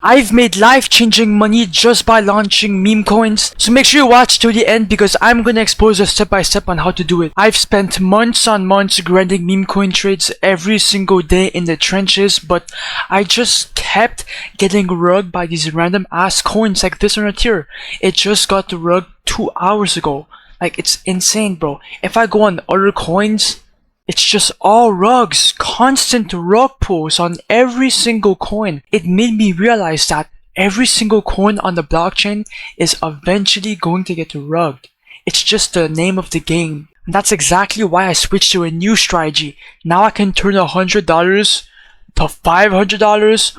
I've made life-changing money just by launching meme coins, so make sure you watch till the end because I'm gonna expose a step-by-step on how to do it. I've spent months on months grinding meme coin trades every single day in the trenches, but I just kept getting rugged by these random ass coins like this one right here. It just got rugged 2 hours ago. Like, it's insane, bro. If I go on other coins, it's just all rugs, constant rug pulls on every single coin. It made me realize that every single coin on the blockchain is eventually going to get rugged. It's just the name of the game. And that's exactly why I switched to a new strategy. Now I can turn $100 to $500,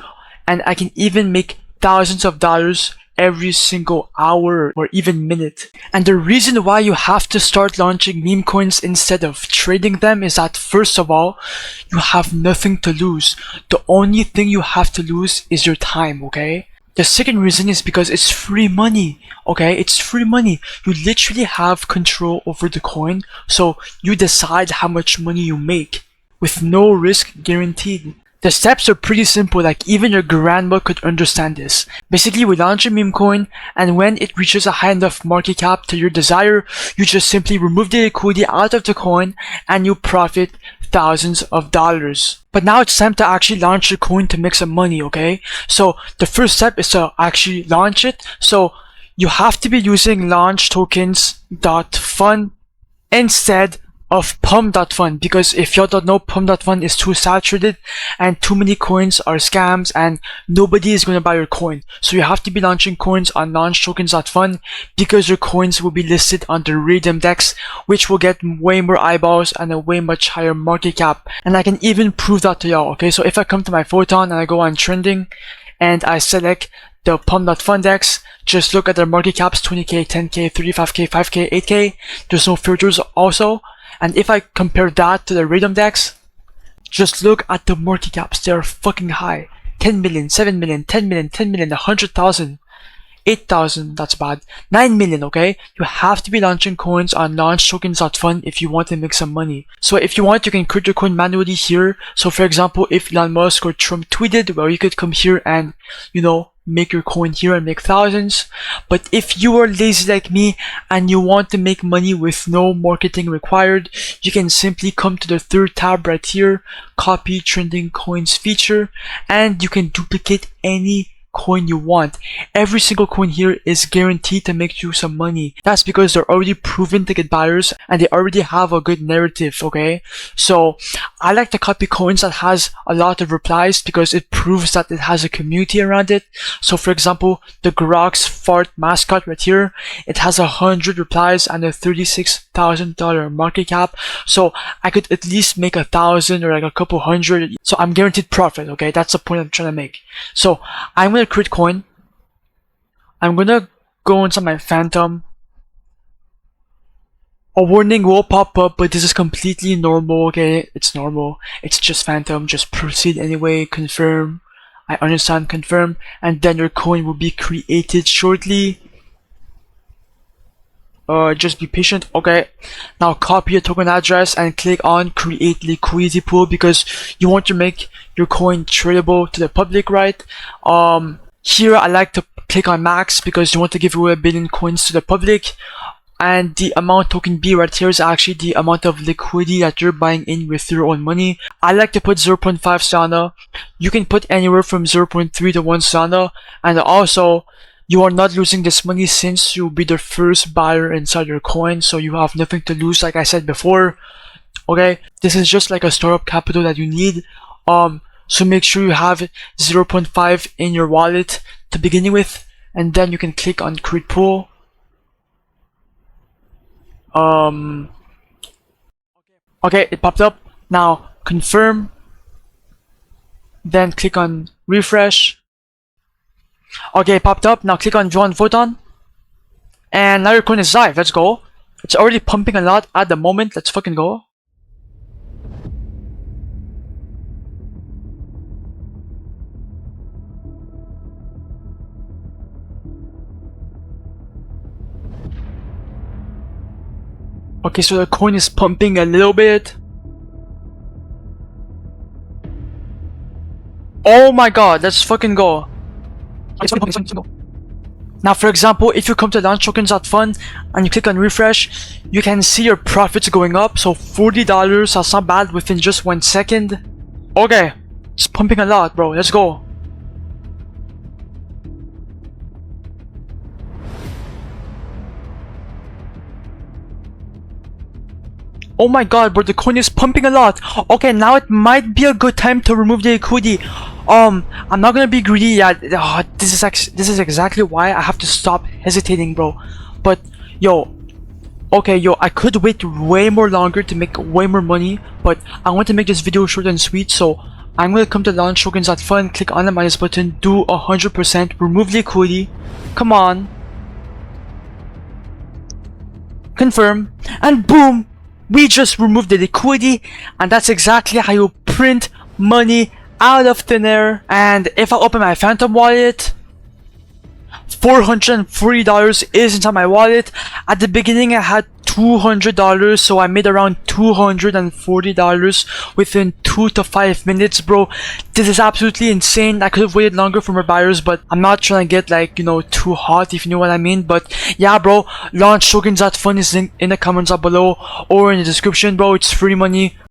and I can even make thousands of dollars every single hour or even minute. And the reason why you have to start launching meme coins instead of trading them is that, first of all, you have nothing to lose. The only thing you have to lose is your time, okay? The second reason is because it's free money, okay? It's free money. You literally have control over the coin, so you decide how much money you make with no risk guaranteed. The steps are pretty simple, like even your grandma could understand this. Basically, we launch a meme coin, and when it reaches a high enough market cap to your desire, you just simply remove the liquidity out of the coin and you profit thousands of dollars. But now it's time to actually launch your coin to make some money, okay? So the first step is to actually launch it. So you have to be using launchtoken.Fun instead of Pump.Fun, because if y'all don't know, Pump.Fun is too saturated and too many coins are scams and nobody is going to buy your coin. So you have to be launching coins on launchtokens.Fun because your coins will be listed on the Radium Dex, which will get way more eyeballs and a way much higher market cap. And I can even prove that to y'all, okay? So if I come to my photon and I go on trending and I select the Pump.Fun Dex, just look at their market caps: 20k, 10k, 35k, 5k, 8k. There's no filters also. And if I compare that to the Radium Dex, just look at the market caps. They are fucking high. 10 million, 7 million, 10 million, 10 million, 100,000, 8,000, that's bad. 9 million, okay? You have to be launching coins on launchtokens.Fun if you want to make some money. So if you want, you can create your coin manually here. So for example, if Elon Musk or Trump tweeted, well, you could come here and, you know, make your coin here and make thousands. But if you are lazy like me and you want to make money with no marketing required, you can simply come to the third tab right here, copy trending coins feature, and you can duplicate any coin you want. Every single coin here is guaranteed to make you some money. That's because they're already proven to get buyers and they already have a good narrative, okay? So I like to copy coins that has a lot of replies because it proves that it has a community around it. So for example, the Grok's fart mascot right here, it has 100 replies and a $36,000 market cap. So I could at least make 1,000 or like a couple hundred. So I'm guaranteed profit, okay? That's the point I'm trying to make. So I'm gonna create coin. I'm gonna go inside my Phantom. A warning will pop up, but this is completely normal, okay? It's normal. It's just Phantom. Just proceed anyway. Confirm. I understand. Confirm. And then your coin will be created shortly. Just be patient. Okay. Now copy your token address and click on create liquidity pool because you want to make your coin tradable to the public, right? Here I like to click on max because you want to give away 1 billion coins to the public. And the amount token B right here is actually the amount of liquidity that you're buying in with your own money. I like to put 0.5 Solana. You can put anywhere from 0.3 to 1 Solana. And also, you are not losing this money since you'll be the first buyer inside your coin. So you have nothing to lose, like I said before. Okay, this is just like a startup capital that you need. So make sure you have 0.5 in your wallet to begin with. And then you can click on create pool. Okay, it popped up. Now confirm, then click on refresh. Okay, it popped up. Now click on join photon, and now your coin is live. Let's go. It's already pumping a lot at the moment. Let's fucking go. Okay, so the coin is pumping a little bit. Oh my god, let's fucking go. Now, for example, if you come to launchtoken.Fun and you click on refresh, you can see your profits going up. So $40, that's not bad within just 1 second. Okay, it's pumping a lot, bro. Let's go. Oh my god, bro, the coin is pumping a lot. Okay, now it might be a good time to remove the liquidity. I'm not gonna be greedy yet. This is exactly why I have to stop hesitating, bro. But yo, okay, yo, I could wait way more longer to make way more money, but I want to make this video short and sweet, so I'm gonna come to launchtoken.Fun, click on the minus button, do 100%, remove liquidity. Come on, confirm, and boom, we just removed the liquidity, and that's exactly how you print money out of thin air. And if I open my Phantom wallet, $440 is inside my wallet. At the beginning I had $200, so I made around $240 within 2 to 5 minutes, bro. This is absolutely insane. I could have waited longer for my buyers, but I'm not trying to get, like, you know, too hot, if you know what I mean. But yeah, bro, launchtoken.Fun is in the comments down below or in the description, bro. It's free money.